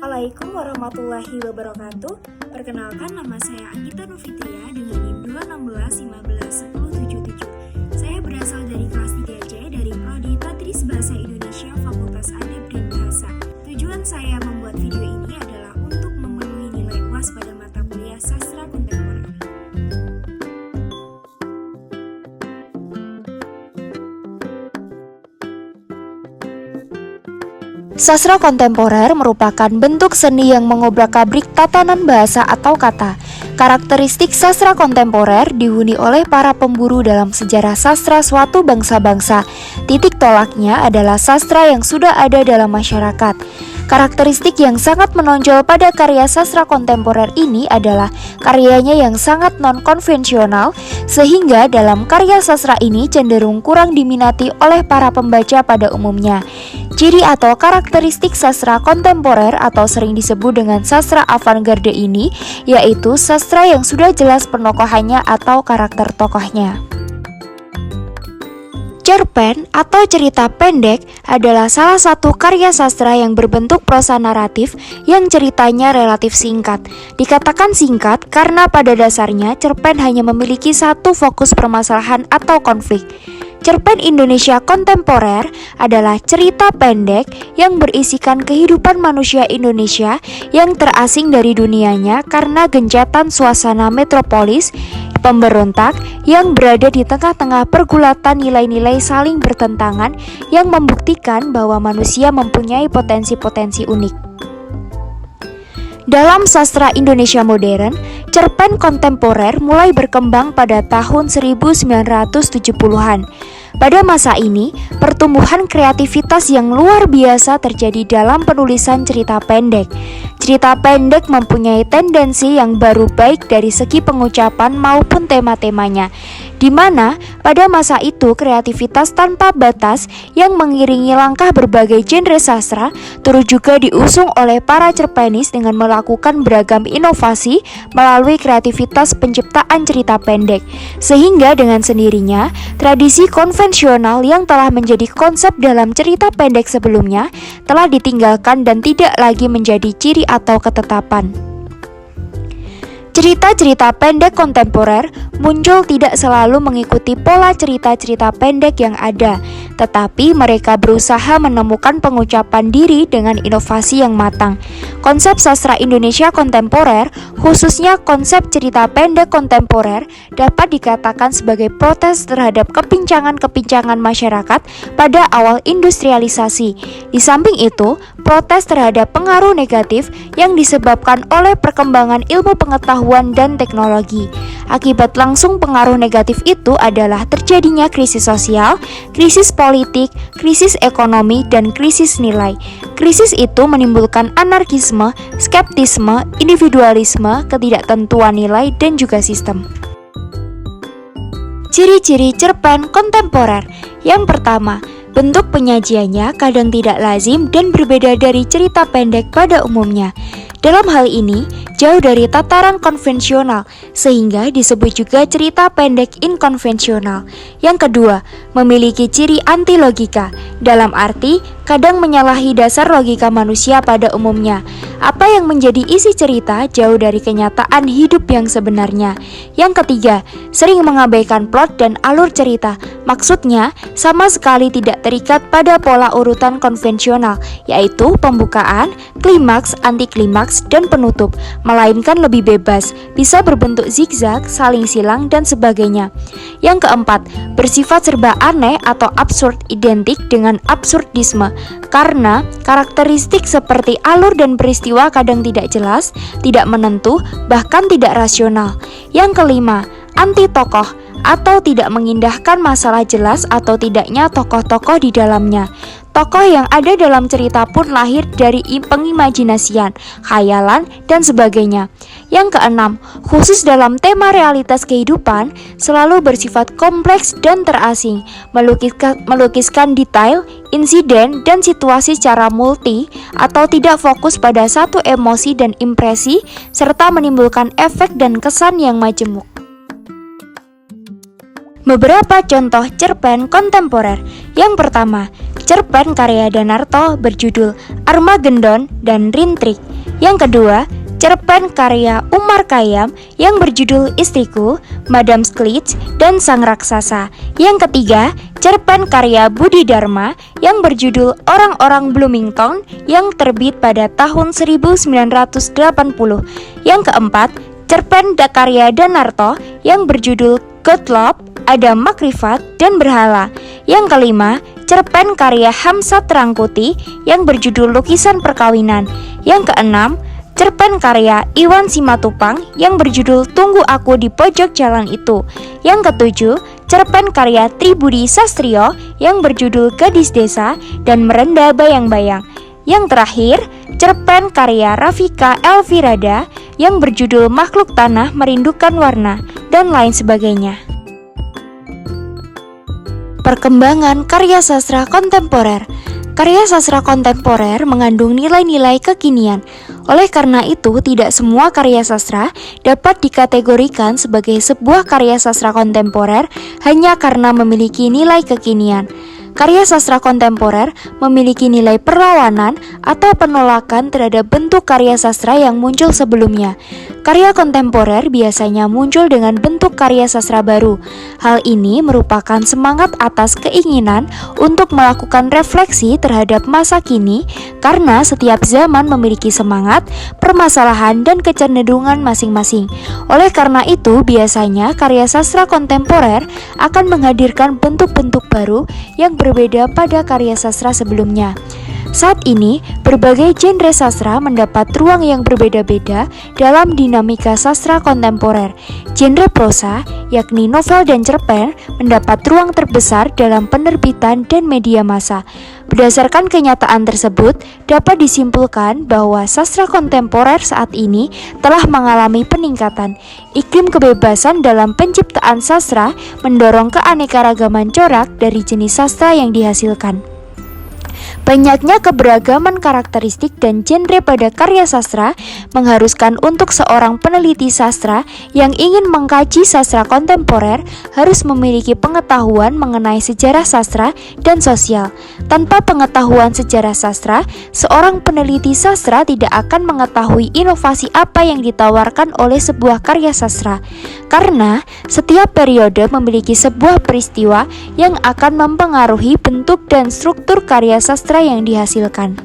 Assalamualaikum warahmatullahi wabarakatuh. Perkenalkan, nama saya Anggita Nufitria dengan NIM 216151077. Saya berasal dari kelas 3C dari Prodi Tadris Bahasa Indonesia Fakultas Adab dan Bahasa. Tujuan saya membuat video ini adalah untuk memenuhi nilai UAS pada mata kuliah Sastra Kontemporer. Sastra kontemporer merupakan bentuk seni yang mengobrak-abrik tatanan bahasa atau kata. Karakteristik sastra kontemporer dihuni oleh para pemburu dalam sejarah sastra suatu bangsa-bangsa. Titik tolaknya adalah sastra yang sudah ada dalam masyarakat. Karakteristik yang sangat menonjol pada karya sastra kontemporer ini adalah karyanya yang sangat non-konvensional, sehingga dalam karya sastra ini cenderung kurang diminati oleh para pembaca pada umumnya. Ciri atau karakteristik sastra kontemporer atau sering disebut dengan sastra avant-garde ini yaitu sastra yang sudah jelas penokohannya atau karakter tokohnya. Cerpen atau cerita pendek adalah salah satu karya sastra yang berbentuk prosa naratif yang ceritanya relatif singkat. Dikatakan singkat karena pada dasarnya cerpen hanya memiliki satu fokus permasalahan atau konflik. Cerpen Indonesia kontemporer adalah cerita pendek yang berisikan kehidupan manusia Indonesia yang terasing dari dunianya karena gencatan suasana metropolis, pemberontak yang berada di tengah-tengah pergulatan nilai-nilai saling bertentangan yang membuktikan bahwa manusia mempunyai potensi-potensi unik. Dalam sastra Indonesia modern, cerpen kontemporer mulai berkembang pada tahun 1970-an. Pada masa ini, pertumbuhan kreativitas yang luar biasa terjadi dalam penulisan cerita pendek. Cerita pendek mempunyai tendensi yang baru baik dari segi pengucapan maupun tema-temanya, di mana pada masa itu kreativitas tanpa batas yang mengiringi langkah berbagai genre sastra turut juga diusung oleh para cerpenis dengan melakukan beragam inovasi melalui kreativitas penciptaan cerita pendek, sehingga dengan sendirinya tradisi konvensional yang telah menjadi konsep dalam cerita pendek sebelumnya telah ditinggalkan dan tidak lagi menjadi ciri atau ketetapan. Cerita-cerita pendek kontemporer muncul tidak selalu mengikuti pola cerita-cerita pendek yang ada, tetapi mereka berusaha menemukan pengucapan diri dengan inovasi yang matang. Konsep sastra Indonesia kontemporer, khususnya konsep cerita pendek kontemporer, dapat dikatakan sebagai protes terhadap kepincangan-kepincangan masyarakat pada awal industrialisasi. Di samping itu, protes terhadap pengaruh negatif yang disebabkan oleh perkembangan ilmu pengetahuan dan teknologi. Akibat langsung pengaruh negatif itu adalah terjadinya krisis sosial, krisis politik, krisis ekonomi, dan krisis nilai. Krisis itu menimbulkan anarkisme, skeptisme, individualisme, ketidaktentuan nilai, dan juga sistem. Ciri-ciri cerpen kontemporer. Yang pertama, bentuk penyajiannya kadang tidak lazim dan berbeda dari cerita pendek pada umumnya. Dalam hal ini, jauh dari tataran konvensional, sehingga disebut juga cerita pendek inkonvensional. Yang kedua, memiliki ciri anti-logika, dalam arti kadang menyalahi dasar logika manusia pada umumnya. Apa yang menjadi isi cerita jauh dari kenyataan hidup yang sebenarnya. Yang ketiga, sering mengabaikan plot dan alur cerita. Maksudnya, sama sekali tidak terikat pada pola urutan konvensional, yaitu pembukaan, klimaks, antiklimaks, dan penutup, melainkan lebih bebas, bisa berbentuk zigzag, saling silang, dan sebagainya. Yang keempat, bersifat serba aneh atau absurd identik dengan absurdisme, karena karakteristik seperti alur dan peristiwa kadang tidak jelas, tidak menentu, bahkan tidak rasional. Yang kelima, anti tokoh atau tidak mengindahkan masalah jelas atau tidaknya tokoh-tokoh di dalamnya. Tokoh yang ada dalam cerita pun lahir dari pengimajinasian, khayalan, dan sebagainya. Yang keenam, khusus dalam tema realitas kehidupan, selalu bersifat kompleks dan terasing, melukiskan detail, insiden, dan situasi secara multi, atau tidak fokus pada satu emosi dan impresi, serta menimbulkan efek dan kesan yang majemuk. Beberapa contoh cerpen kontemporer. Yang pertama, cerpen karya Danarto berjudul Armageddon dan Rintrik. Yang kedua, cerpen karya Umar Khayyam yang berjudul Istriku, Madam Sklits, dan Sang Raksasa. Yang ketiga, cerpen karya Budi Dharma yang berjudul Orang-orang Bloomington yang terbit pada tahun 1980. Yang keempat, cerpen karya Danarto yang berjudul Gottlob, Adam Makrifat, dan Berhala. Yang kelima, cerpen karya Hamsat Rangkuti yang berjudul Lukisan Perkawinan. Yang keenam, cerpen karya Iwan Simatupang yang berjudul Tunggu Aku di Pojok Jalan Itu. Yang ketujuh, cerpen karya Tribudi Sastrio yang berjudul Gadis Desa dan Merenda Bayang-Bayang. Yang terakhir, cerpen karya Rafika Elvirada yang berjudul Makhluk Tanah Merindukan Warna, dan lain sebagainya. Perkembangan karya sastra kontemporer. Karya sastra kontemporer mengandung nilai-nilai kekinian. Oleh karena itu, tidak semua karya sastra dapat dikategorikan sebagai sebuah karya sastra kontemporer hanya karena memiliki nilai kekinian. Karya sastra kontemporer memiliki nilai perlawanan atau penolakan terhadap bentuk karya sastra yang muncul sebelumnya. Karya kontemporer biasanya muncul dengan bentuk karya sastra baru. Hal ini merupakan semangat atas keinginan untuk melakukan refleksi terhadap masa kini, karena setiap zaman memiliki semangat, permasalahan, dan kecenderungan masing-masing. Oleh karena itu, biasanya karya sastra kontemporer akan menghadirkan bentuk-bentuk baru yang berbeda pada karya sastra sebelumnya. Saat ini, berbagai genre sastra mendapat ruang yang berbeda-beda dalam dinamika sastra kontemporer. Genre prosa, yakni novel dan cerpen, mendapat ruang terbesar dalam penerbitan dan media massa. Berdasarkan kenyataan tersebut, dapat disimpulkan bahwa sastra kontemporer saat ini telah mengalami peningkatan. Iklim kebebasan dalam penciptaan sastra mendorong keanekaragaman corak dari jenis sastra yang dihasilkan. Banyaknya keberagaman karakteristik dan genre pada karya sastra mengharuskan untuk seorang peneliti sastra yang ingin mengkaji sastra kontemporer harus memiliki pengetahuan mengenai sejarah sastra dan sosial. Tanpa pengetahuan sejarah sastra, seorang peneliti sastra tidak akan mengetahui inovasi apa yang ditawarkan oleh sebuah karya sastra, karena setiap periode memiliki sebuah peristiwa yang akan mempengaruhi bentuk dan struktur karya sastra yang dihasilkan.